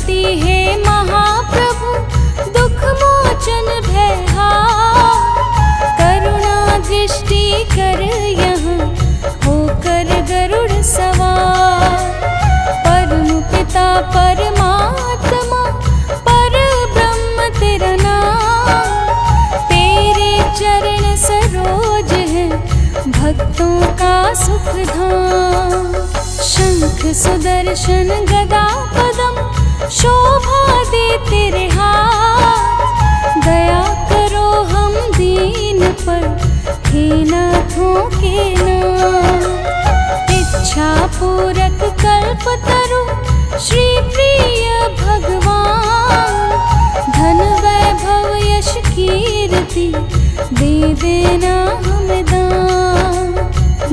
भक्ति है महाप्रभु, दुख मोचन भयहार। करुणा दृष्टि कर यहाँ होकर गरुड़ सवार। परम पिता परमात्मा पर ब्रह्म तेरा नाम। तेरे चरण सरोज है भक्तों का सुख धाम। शंख सुदर्शन गदा पदम शोभा दे तेरे हाथ। दया करो हम दीन पर, हे नाथों के नाथ। इच्छा पूरक कल्प तरु श्री प्रिय भगवान। धन वैभव यश कीर्ति दे देना हमें दान।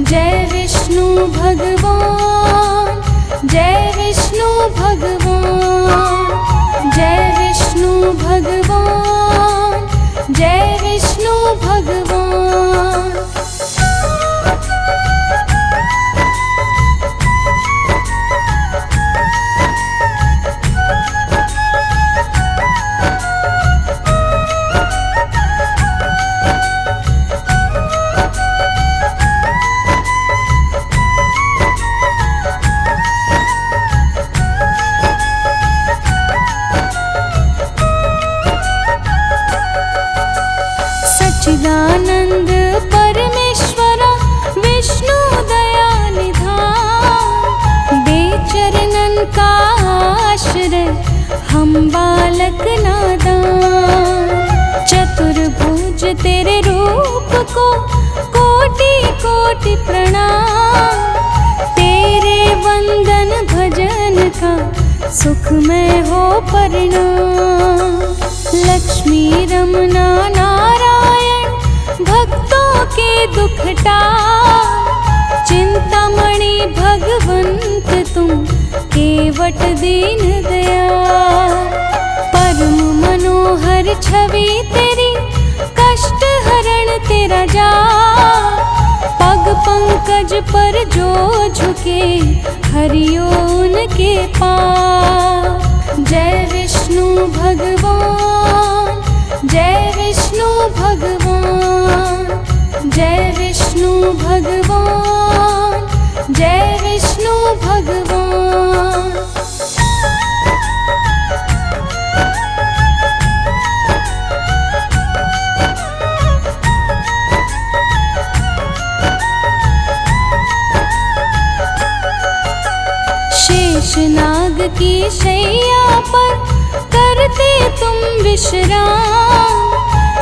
जय विष्णु भगवान, जय विष्णु भगवान, जय विष्णु भगवान, जय विष्णु भगवान। सच्चिदानंद परमेश्वरा विष्णु दया निधान। बेचरनन का आश्रय हम बालक नादान। चतुर्भुज तेरे रूप को कोटि कोटि प्रणाम। तेरे वंदन भजन का सुख में हो परिणाम। लक्ष्मी रमना नारायण भक्तों के दुख टार। चिंतामणि भगवंत तुम केवट दीन दयाल। परम मनोहर छवि तेरी कष्ट हरण तेरा जाप। पग पंकज पर जो झुके हरियो उनके पाप। जय विष्णु भगवान, जय विष्णु भगवान, जय विष्णु भगवान, जय विष्णु भगवान। शेषनाग की शैया पर करते तुम विश्राम।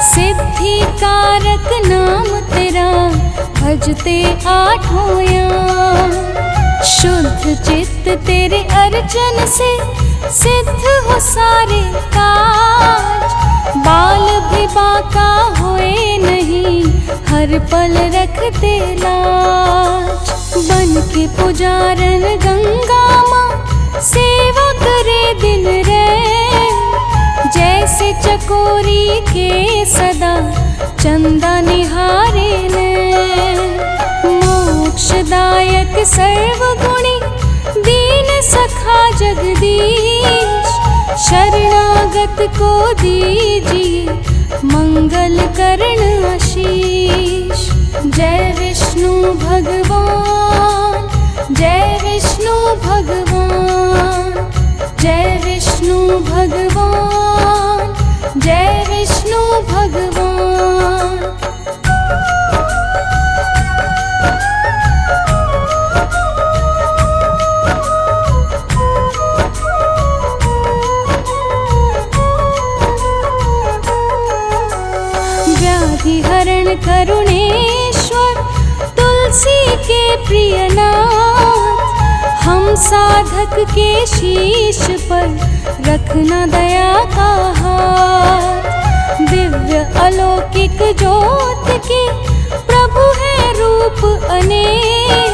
सिद्धि कारक नाम तेरा भजते आठों याम। शुद्ध चित्त तेरे अर्चन से सिद्ध हो सारे काज। बाल भी बाका होए नहीं, हर पल रखते लाज। बन के पुजारन गंगा माँ सेवा करे दिन रैन। जैसे चकोरी के सदा चंदा निहारे नैन। मोक्षदायक सर्वगुणी दीन सखा जगदीश। शरणागत को दीजिए मंगल करण आशीष। जय विष्णु भगवान, जय विष्णु भगवान, जय विष्णु भगवान, जय विष्णु भगवान। व्याधि हरण करुणेश्वर तुलसी के प्रिय नाथ। हम साधक के शीश पर रखना दया का हाथ। दिव्य अलौकिक ज्योत के प्रभु है रूप अनेक।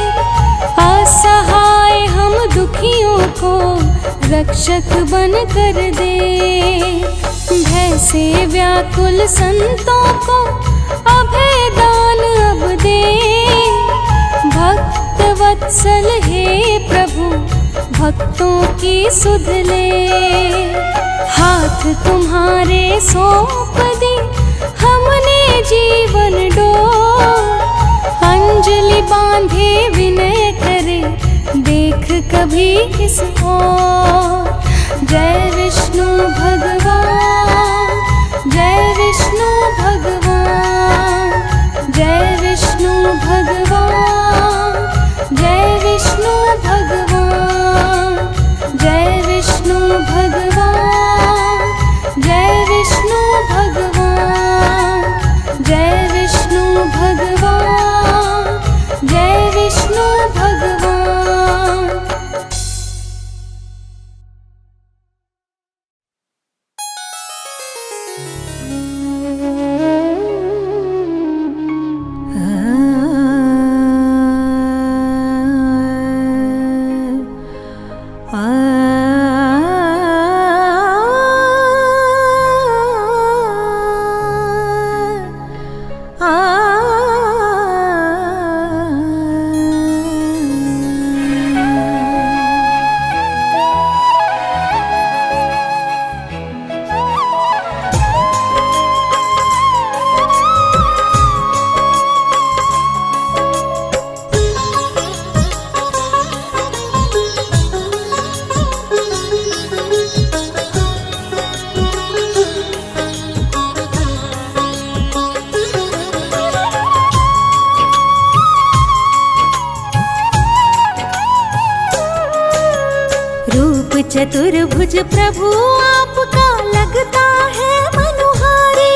असहाय हम दुखियों को रक्षक बन कर दे। भय से व्याकुल संतों को अभय दान अब दे। भक्त वत्सल हे प्रभु भक्तों की सुध ले। हाथ तुम्हारे सौंप दी हमने जीवन डोर, अंजलि बांधे विनय करे देख कभी इस ओर। जय विष्णु भगवान, जय विष्णु भगवान, जय विष्णु भगवान, जय विष्णु भगवान, जय विष्णु भगवान, जय विष्णु भगवान, जय विष्णु भगवान, जय विष्णु भगवान। चतुर्भुज प्रभु आपका लगता है मनुहारी,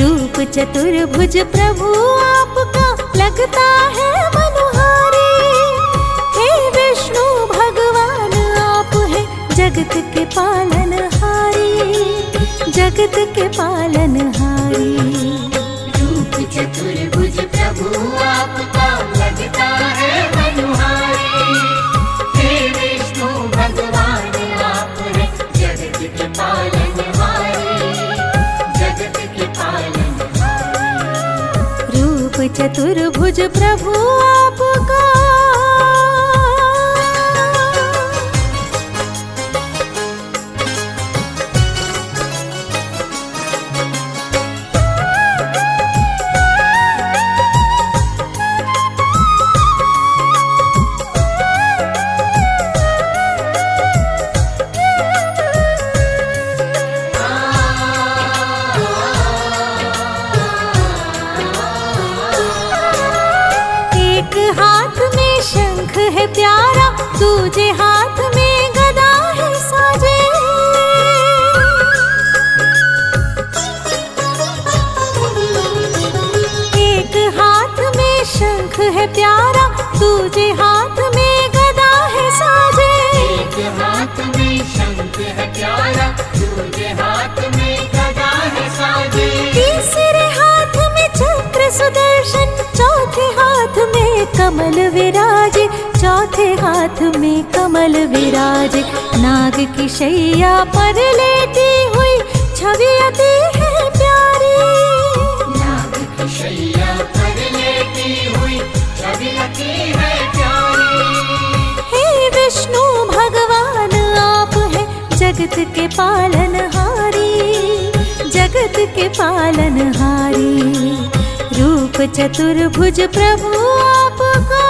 रूप चतुर्भुज प्रभु आपका लगता है मनुहारी। हे विष्णु भगवान आप हैं जगत के पालनहारी, जगत के पालनहारी। रूप चतुर्भुज प्रभु आपका लगता है मनुहारी, हे विष्णु भगवान आप हैं जगत के पालनहारी, जगत के पालनहारी। रूप चतुर्भुज प्रभु आपका है प्यारा, दूजे हाथ में गदा है साजे। एक हाथ में शंख है प्यारा, दूजे हाथ में गदा है साजे। एक हाथ में शंख है प्यारा, दूजे हाथ में गदा है साजे। तीसरे हाथ में चक्र सुदर्शन, चौथे हाथ में कमल विराजे, चौथे हाथ में कमल विराजे। नाग की शैया पर लेटी हुई छवि अति है प्यारी, नाग की शैया पर लेटी हुई छवि अति है प्यारी। हे विष्णु भगवान आप हैं जगत के पालनहारी, जगत के पालनहारी। रूप चतुर्भुज प्रभु आपका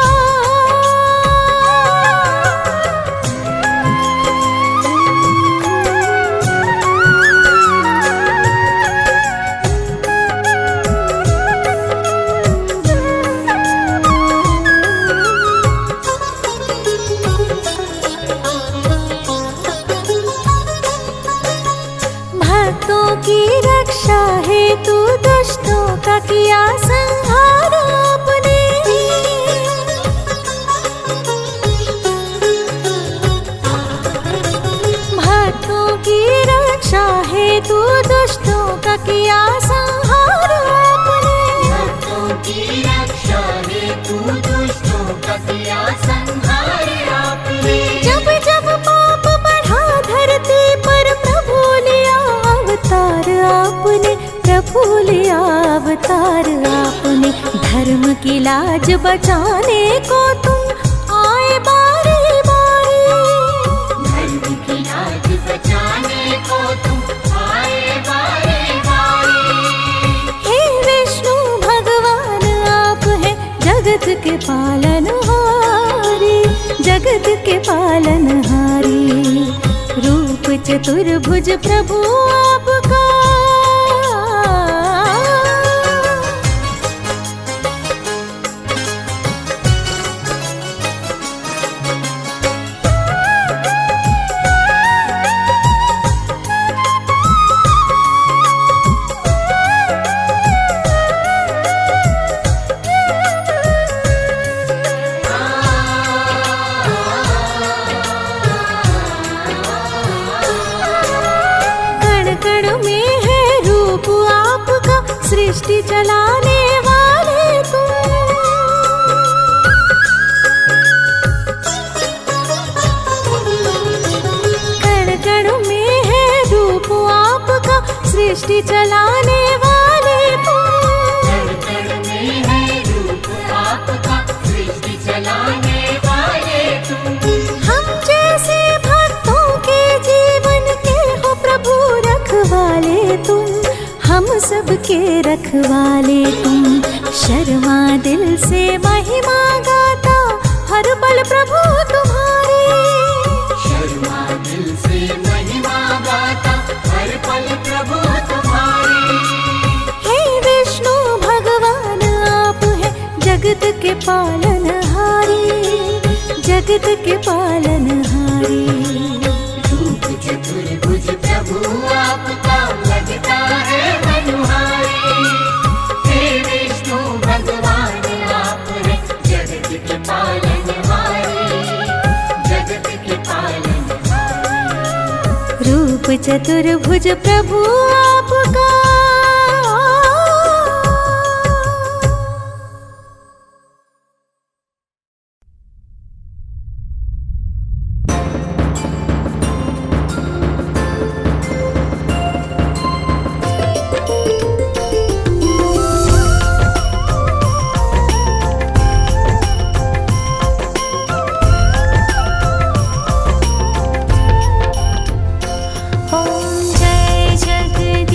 की रक्षा हेतु दुष्टों का किया संहार आपने। भक्तों की रक्षा हेतु दुष्टों का किया संहार आपने। भक्तों की रक्षा हेतु दुष्टों का किया संहार आपने। जब जब पाप बढ़ा धरती पर प्रभु लिया अवतार आपने, प्रभु लिया अवतार आपने। धर्म की लाज बचाने को तुम आए बारी बारी, के पालनहारी। रूप चतुर्भुज प्रभु आपका, सृष्टि चलाने वाले तुम। कण कण में है रूप आपका, सृष्टि चलाने वाले तुम। कण कण में है रूप आपका, सृष्टि चलाने वाले तुम। हम जैसे भक्तों के जीवन के हो प्रभु रखवाले तुम। हम सबके रखवाले तुम। शर्मा दिल से महिमा गाता हर पल प्रभु तुम्हारी। शर्मा दिल से महिमा गाता हर पल प्रभु तुम्हारी। हे विष्णु भगवान आप हैं जगत के पालनहारी, जगत के पालनहारी। रूप चतुर्भुज प्रभु आपका लगता है मनुहारी। हे विष्णु भगवान आप हैं जगत के पालनहारी, जगत के पालनहारी। रूप चतुर्भुज प्रभु आपका। जय जगदीश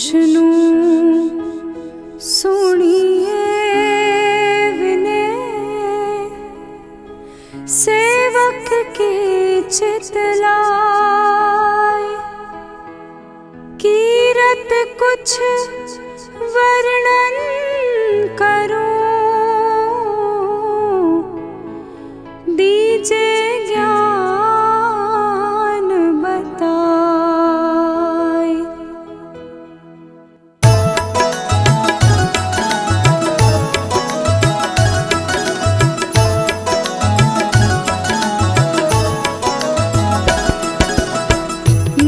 विष्णु सुनिए विनय, सेवक की चितलाय। कीरत कुछ वर्णन करो, दीजे ज्ञान बताए।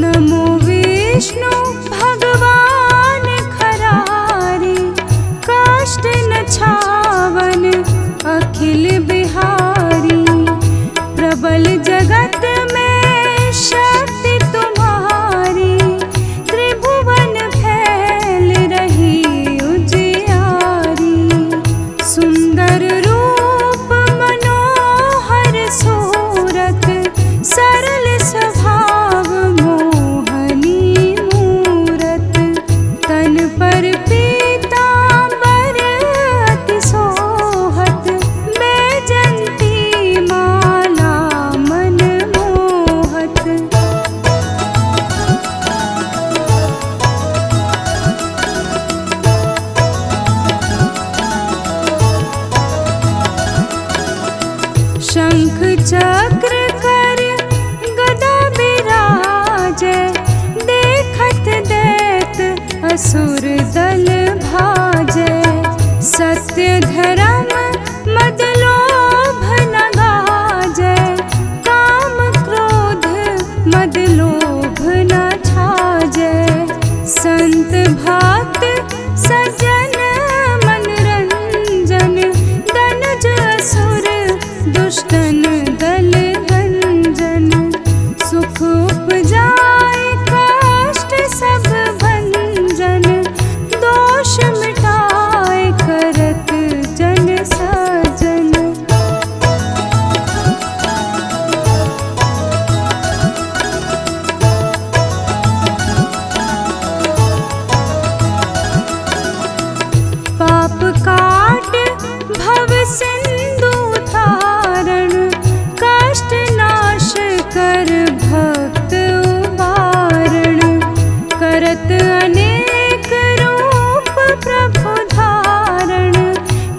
नमो विष्णु भगवान खरारी, काष्ठ न छावन अखिल बिहारी। प्रबल जगत में शक्ति तुम्हारी, त्रिभुवन फैल रही उजियारी। सुंदर रूप मनोहर सूरत, सरल स्वभाव मोहनी मूरत। तन पर पीतांबर अति सोहत, बैजंती माला मन मोहत। शंख चक्र कर गदा बिराजे, देखत दैत असुर दल भाजे। सत्य धर्म मद लोभ न गाजे, काम क्रोध मद लोभ न छाजे। संत भक्त सज्जन मनरंजन, दनुज असुर दुष्टन दल भंजन। सुख उपजाए कष्ट सब भंजन, दोष मिटाए करत जन सज्जन। पाप काट भव सिंधु तारण, कष्ट नाश कर भक्त उबारण। करत अनेक रूप प्रभु धारण,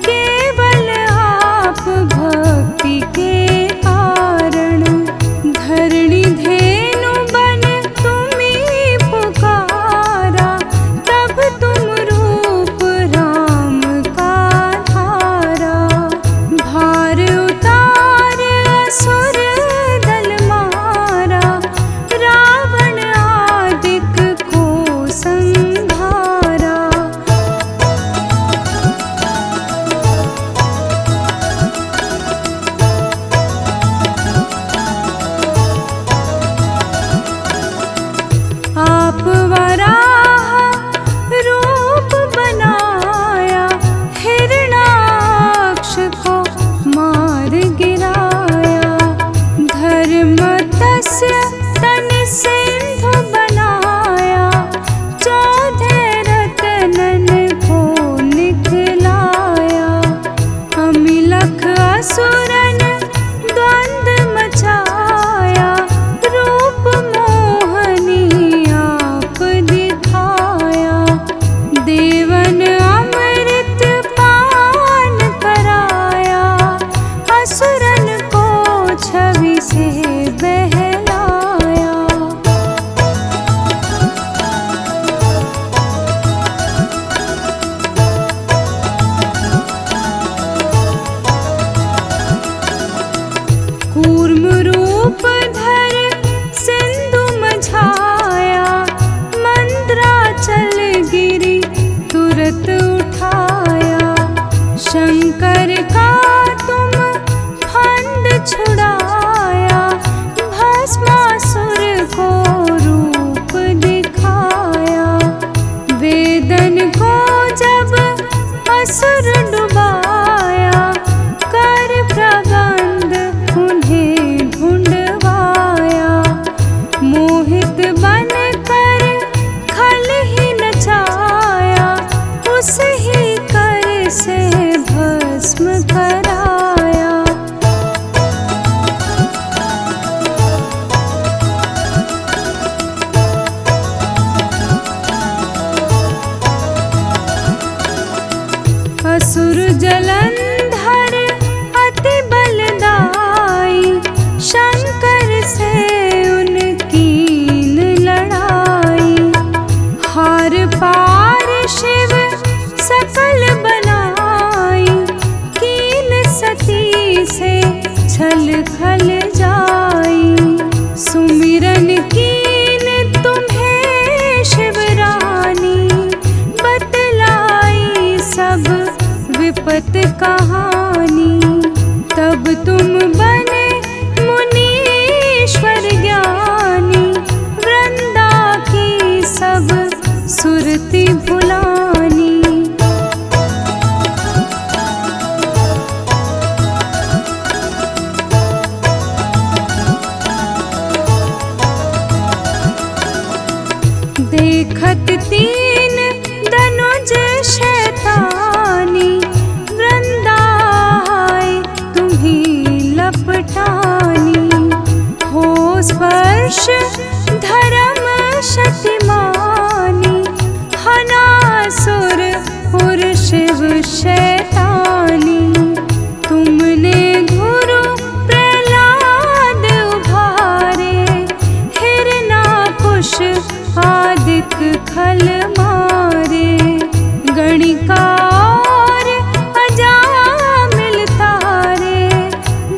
केवल आप भक्ति के कारण। धरणी धेनु बन तुम्ही पुकारा, तब तुम रूप राम का धारा। भार उतार असुर दल मारा, रावण आदिक को संहारा। आप वराह रूप बनाया, हिरणाक्ष को मार गिराया। धर्मतस्य तन सिंधु बनाया, 14 रत्नन को निकलाया। अमिलख असुरन द्वंद्व मचाया, रूप मोहनी आप दिखाया। देवन अमृत पान कराया, असुरन को छवि से बहलाया। कूर्म रूप धर सिंधु मझाया, मंद्राचल गिरी तुरत उठाया। शंकर का तुम फंद छुड़ाया, भस्मासुर को रूप दिखाया। वेदन को जब असुर डुबाया, कर प्रबंध उन्हें ढूंढवाया। मोहित बन कर खल ही नचा फल जाई। सुमिरन कीन तुम्हें शिवरानी, बतलाई सब विपत कहानी। तब तुम बने मुनीश्वर ज्ञानी, वृंदा की सब सुरति भुलानी। देखत तीन धनुज शैतानी, वृंदाए तुम्हीं लपटानी। हो स्पर्श धर्म शतिमानी, हनासुर उर शिव शैतानी। तुमने गुरु प्रहलाद उभारे, हिरणाकुश आदिक खल मारे। गणिका और अजामिल तारे,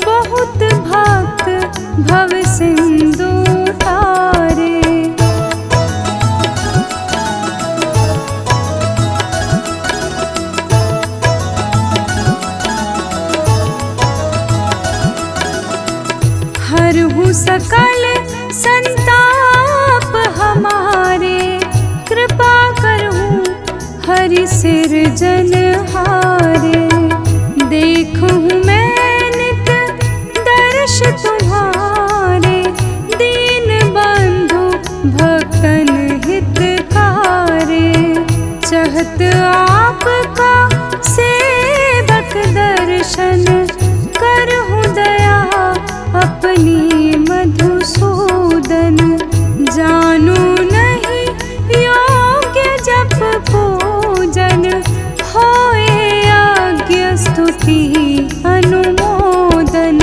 बहुत भक्त भव सिंधु तारे। हरहु सकल संताप हमारे, कृपा करहूँ हरि सिरजन हारे। देखूँ मैं नित दर्श तुम्हारे, दीन बंधु भक्तन हितकारे। चाहत आपका सेवक दर्शन, करहूँ दया अपनी मधुसूदन। जानू नहीं योग्य जप पूजन, होए यज्ञ स्तुति अनुमोदन।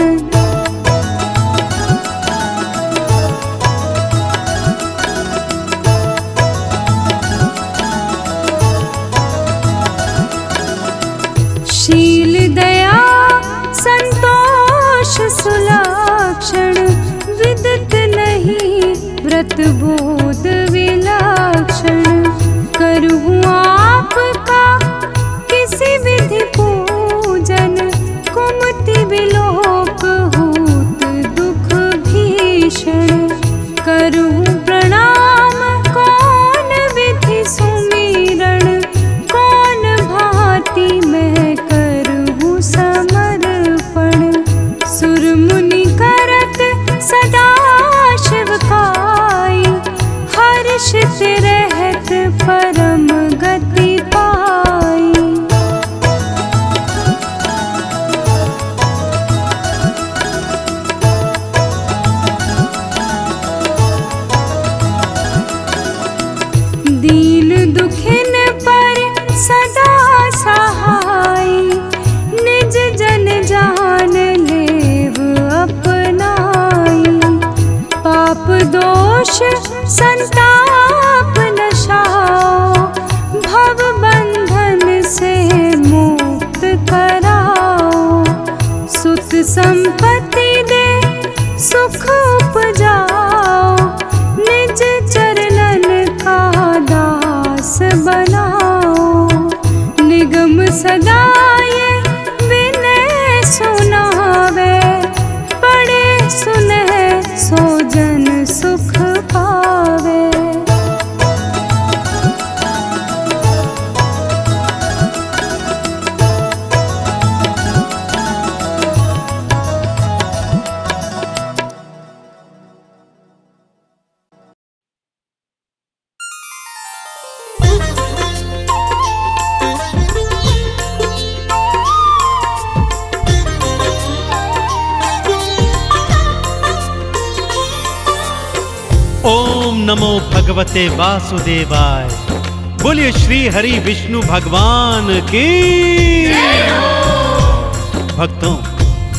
शील दया संतोष सुलक्षण, विदित नहीं व्रत बोध विलक्षण। करहूँ आपका किसी विधि पूजन, कुमति विलोक हूत दुख भीषण। करहूँ प्रणाम कौन विधि सुमिरण, कौन भांति मैं करहूँ समर्पण। सुर मुनि करत सदा शिवकाई, हर्षित रहत परम गति पाई। दीन दुखिन पर सदा सहाई, निज जन जान लेव अपनाई। पाप दोष संताप नशाओ, भव बंधन से मुक्त कराओ। सुत संपत्ति दे सुख उपजाओ, निज चरणन का दास बनाओ। निगम सदा ये विनय सुनावे, पढ़े सुनह सो जन सुख पावे। ओम नमो भगवते वासुदेवाय। बोलिए श्री हरि विष्णु भगवान की। भक्तों,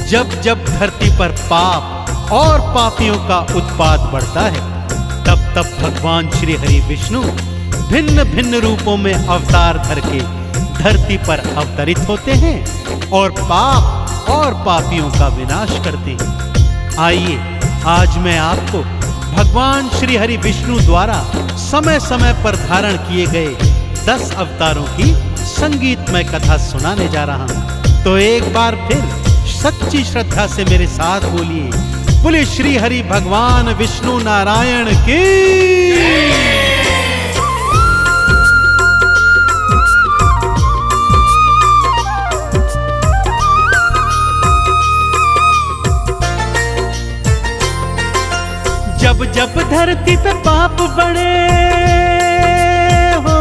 जब जब धरती पर पाप और पापियों का उत्पात बढ़ता है, तब तब भगवान श्री हरि विष्णु भिन्न भिन्न रूपों में अवतार धर के धरती पर अवतरित होते हैं और पाप और पापियों का विनाश करते हैं। आइए आज मैं आपको भगवान श्री हरि विष्णु द्वारा समय समय पर धारण किए गए 10 अवतारों की संगीतमय कथा सुनाने जा रहा हूं। तो एक बार फिर सच्ची श्रद्धा से मेरे साथ बोलिए, बोले श्री हरि भगवान विष्णु नारायण की। जब जब धरती पे पाप बढ़े हो,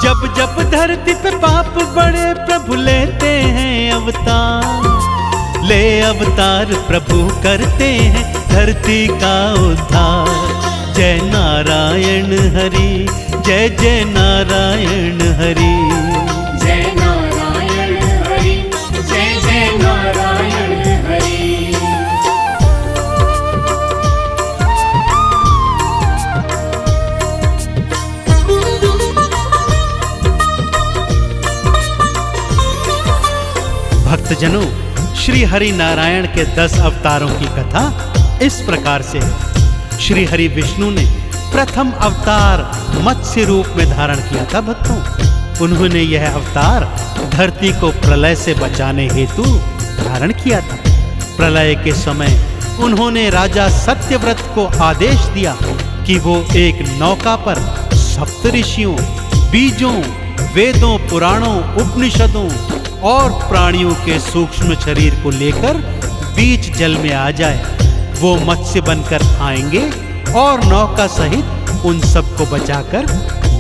जब जब धरती पे पाप बढ़े, प्रभु लेते हैं अवतार, ले अवतार प्रभु करते हैं धरती का उद्धार। जय नारायण हरि, जय जय नारायण हरि, जय नारायण हरि, जय जय नारायण हरि। भक्तजनों, श्री हरि नारायण के 10 अवतारों की कथा इस प्रकार से है। श्री हरि विष्णु ने प्रथम अवतार मत्स्य रूप में धारण किया था भक्तों। उन्होंने यह अवतार धरती को प्रलय से बचाने हेतु धारण किया था। प्रलय के समय उन्होंने राजा सत्यव्रत को आदेश दिया कि वो एक नौका पर सप्त ऋषियों, बीजों, वेदों, पुराणों, उपनिषदों और प्राणियों के सूक्ष्म शरीर को लेकर बीच जल में आ जाए। वो मत्स्य बनकर आएंगे और नौका सहित उन सबको बचाकर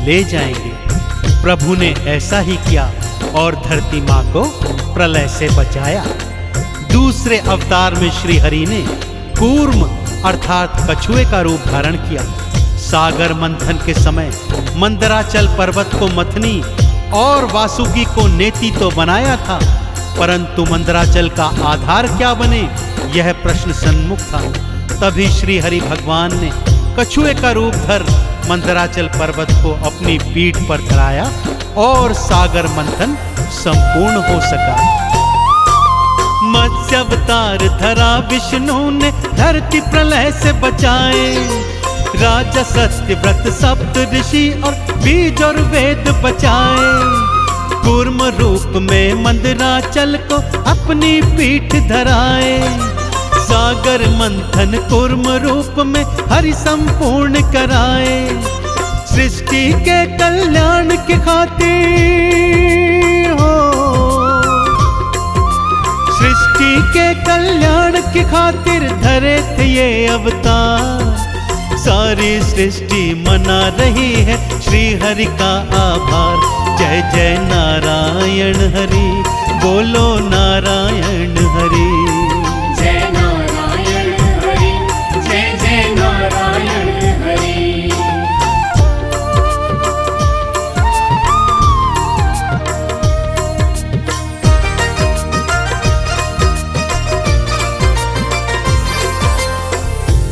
ले जाएंगे। प्रभु ने ऐसा ही किया और धरती माँ को प्रलय से बचाया। दूसरे अवतार में श्री हरि ने कूर्म अर्थात कछुए का रूप धारण किया। सागर मंथन के समय मंदराचल पर्वत को मथनी और वासुकी को नेति तो बनाया था, परंतु मंदराचल का आधार क्या बने, यह प्रश्न सन्मुख था। तभी श्री हरि भगवान ने कछुए का रूप धर मंदराचल पर्वत को अपनी पीठ पर धराया और सागर मंथन संपूर्ण हो सका। मत्स्य अवतार धरा विष्णु ने धरती प्रलय से बचाए। राजा सत्यव्रत सप्त ऋषि और बीज और वेद बचाए। कूर्म रूप में मंदराचल को अपनी पीठ धराए। सागर मंथन कूर्म रूप में हरि संपूर्ण कराए। सृष्टि के कल्याण के खातिर हो, सृष्टि के कल्याण के खातिर धरे थे ये अवतार। सारी सृष्टि मना रही है श्री हरि का आभार। जय जय नारायण हरि, बोलो नारायण हरि, जय नारायण हरि, जय जय नारायण हरि।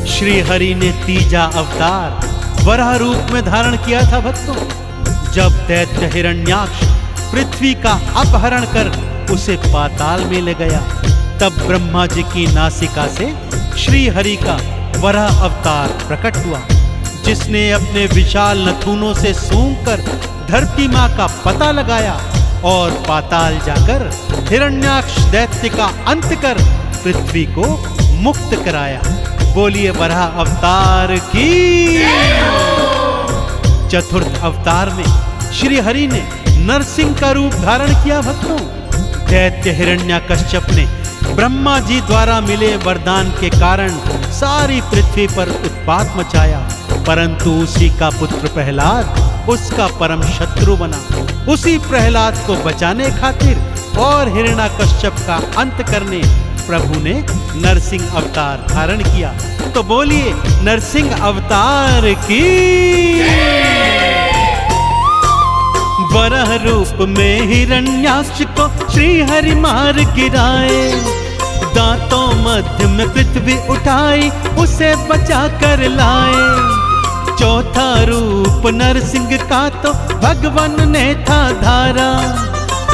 श्री हरि ने तीजा अवतार वराह रूप में धारण किया था भक्तों। जब दैत्य हिरण्याक्ष पृथ्वी का अपहरण कर उसे पाताल में ले गया, तब ब्रह्मा जी की नासिका से श्री हरि का वराह अवतार प्रकट हुआ, जिसने अपने विशाल नथुनों से सूंघकर धरती माँ का पता लगाया और पाताल जाकर हिरण्याक्ष दैत्य का अंत कर पृथ्वी को मुक्त कराया। बोलिए वराह अवतार की। चतुर्थ अवतार में श्री हरि ने नरसिंह का रूप धारण किया भक्तों। दैत्य हिरण्याकश्यप ने ब्रह्मा जी द्वारा मिले वरदान के कारण सारी पृथ्वी पर उत्पात मचाया, परंतु उसी का पुत्र प्रहलाद उसका परम शत्रु बना। उसी प्रहलाद को बचाने खातिर और हिरण्याकश्यप का अंत करने प्रभु ने नरसिंह अवतार धारण किया। तो बोलिए नरसिंह अवतार की। वराह रूप में हिरण्याक्ष को श्री हरि मार गिराए। दांतों मध्य में पृथ्वी उठाई उसे बचा कर लाए। चौथा रूप नरसिंह का तो भगवान ने था धारा।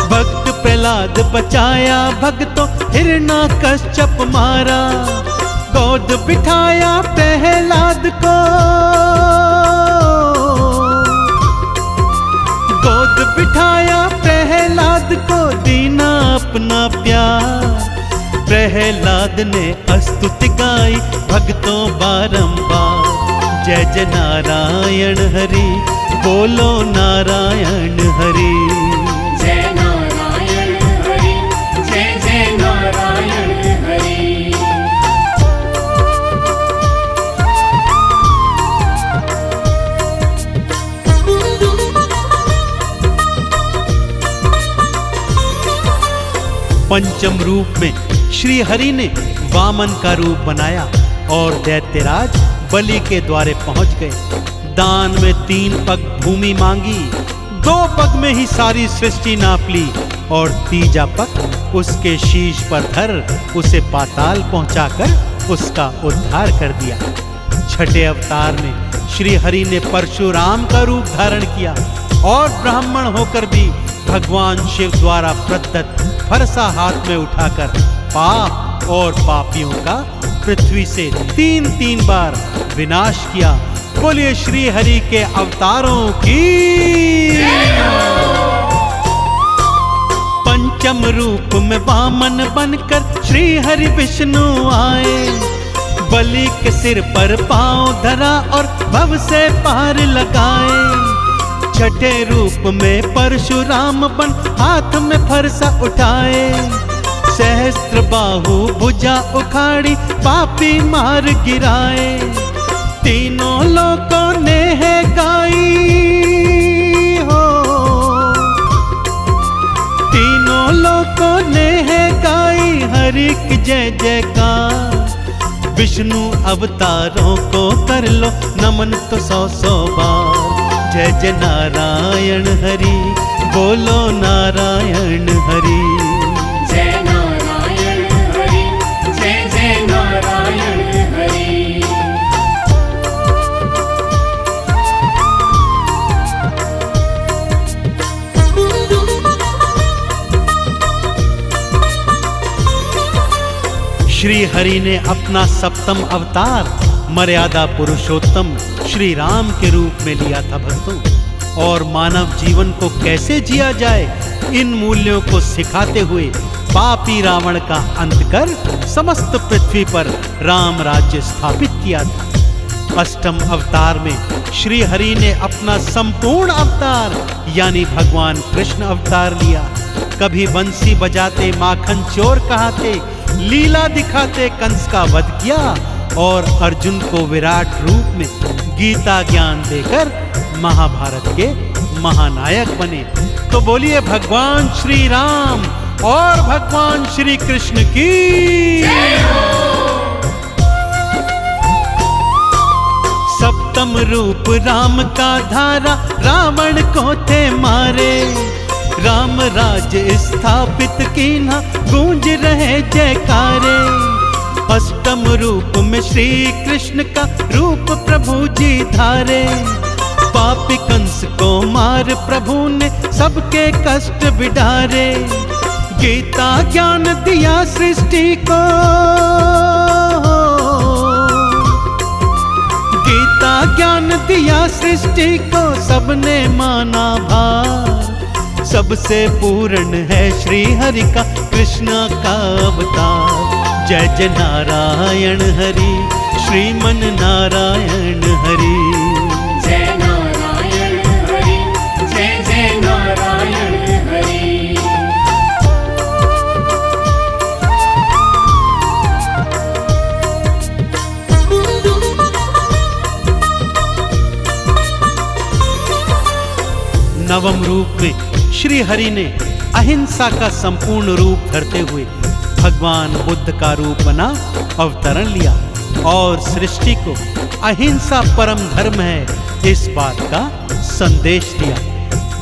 भक्त प्रहलाद बचाया, भक्तों हिरण्यकश्यप मारा। गोद बिठाया प्रहलाद को, गोद बिठाया प्रहलाद को, दीना अपना प्यार। प्रहलाद ने स्तुति गाई भक्तों बारंबार, जय जय नारायण हरि, बोलो नारायण हरि। जय नारायण हरि, जय जय नारायण हरि। पंचम रूप में श्री हरि ने वामन का रूप बनाया और दैत्यराज बलि के द्वारे पहुंच गए। दान में 3 पग भूमि मांगी, 2 पग में ही सारी सृष्टि नाप ली और तीजा पग उसके शीश पर धर उसे पाताल पहुंचाकर उसका उद्धार कर दिया। छठे अवतार में श्री हरि ने परशुराम का रूप धारण किया और ब्राह्मण होकर भी भगवान शिव द्वारा प्रदत्त फरसा हाथ में उठाकर पाप और पापियों का पृथ्वी से 3-3 बार विनाश किया। बोलिए श्री हरि के अवतारों की। पंचम रूप में वामन बनकर श्री हरि विष्णु आए, बलि के सिर पर पांव धरा और भव से पार लगाए। छठे रूप में परशुराम बन हाथ में फरसा उठाए, सहस्त्र बाहु भुजा उखाड़ी पापी मार गिराए। तीनों लोकों ने है गाई हो, तीनों लोकों ने है गाई हरि की जय जयकार। विष्णु अवतारों को कर लो नमन तो 100-100 बार, जय जय नारायण हरि, बोलो नारायण हरि। जय नारायण हरि, जय जय नारायण हरि। श्री हरि ने अपना 7वां अवतार मर्यादा पुरुषोत्तम श्री राम के रूप में लिया था भक्तों, और मानव जीवन को कैसे जिया जाए इन मूल्यों को सिखाते हुए पापी रावण का अंत कर समस्त पृथ्वी पर राम राज्य स्थापित किया था। 8वें अवतार में श्री हरि ने अपना संपूर्ण अवतार यानी भगवान कृष्ण अवतार लिया। कभी बंसी बजाते माखन चोर कहाते, लीला दिखाते कंस का वध किया और अर्जुन को विराट रूप में गीता ज्ञान देकर महाभारत के महानायक बने। तो बोलिए भगवान श्री राम और भगवान श्री कृष्ण की। सप्तम रूप राम का धारा रावण को थे मारे, राम राज्य स्थापित कीन्हा गूंज रहे जयकारे। अष्टम रूप में श्री कृष्ण का रूप प्रभु जी धारे, पापी कंस को मार प्रभु ने सबके कष्ट बिडारे। गीता ज्ञान दिया सृष्टि को, गीता ज्ञान दिया सृष्टि को, सबने माना भार। सबसे पूर्ण है श्री हरि का कृष्ण का अवतार। जय जय नारायण हरि, श्रीमन नारायण हरि। जय नारायण हरि, जय जय नारायण हरि। नवम रूप में श्री हरि ने अहिंसा का संपूर्ण रूप धरते हुए भगवान बुद्ध का रूप बना अवतरण लिया और सृष्टि को अहिंसा परम धर्म है इस बात का संदेश दिया।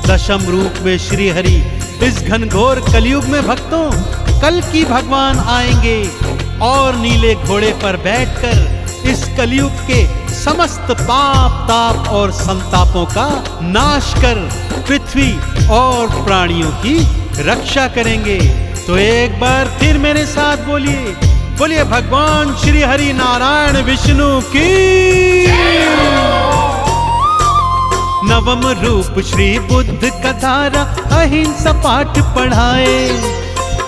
दशम रूप में श्री हरि इस घनघोर कलयुग में भक्तों कल की भगवान आएंगे और नीले घोड़े पर बैठकर इस कलयुग के समस्त पाप ताप और संतापों का नाश कर पृथ्वी और प्राणियों की रक्षा करेंगे। तो एक बार फिर मेरे साथ बोलिए, बोलिए भगवान श्री हरि नारायण विष्णु की। नवम रूप श्री बुद्ध का धारा अहिंसा पाठ पढ़ाए,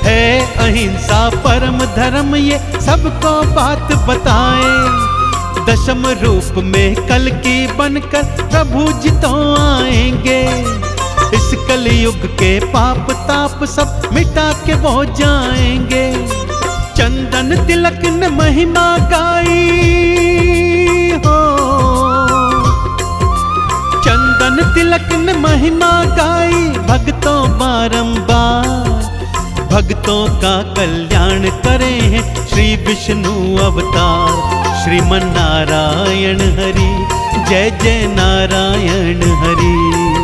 है अहिंसा परम धर्म ये सबको बात बताए। दशम रूप में कल की बनकर प्रभु जी तो आएंगे, इस कलयुग के पाप ताप सब मिटा के वो जाएंगे। चंदन तिलक ने महिमा गाई हो, चंदन तिलक ने महिमा गाई, भक्तों बारंबार भक्तों का कल्याण करे हैं श्री विष्णु अवतार। श्रीमन नारायण हरि, जय जय नारायण हरि।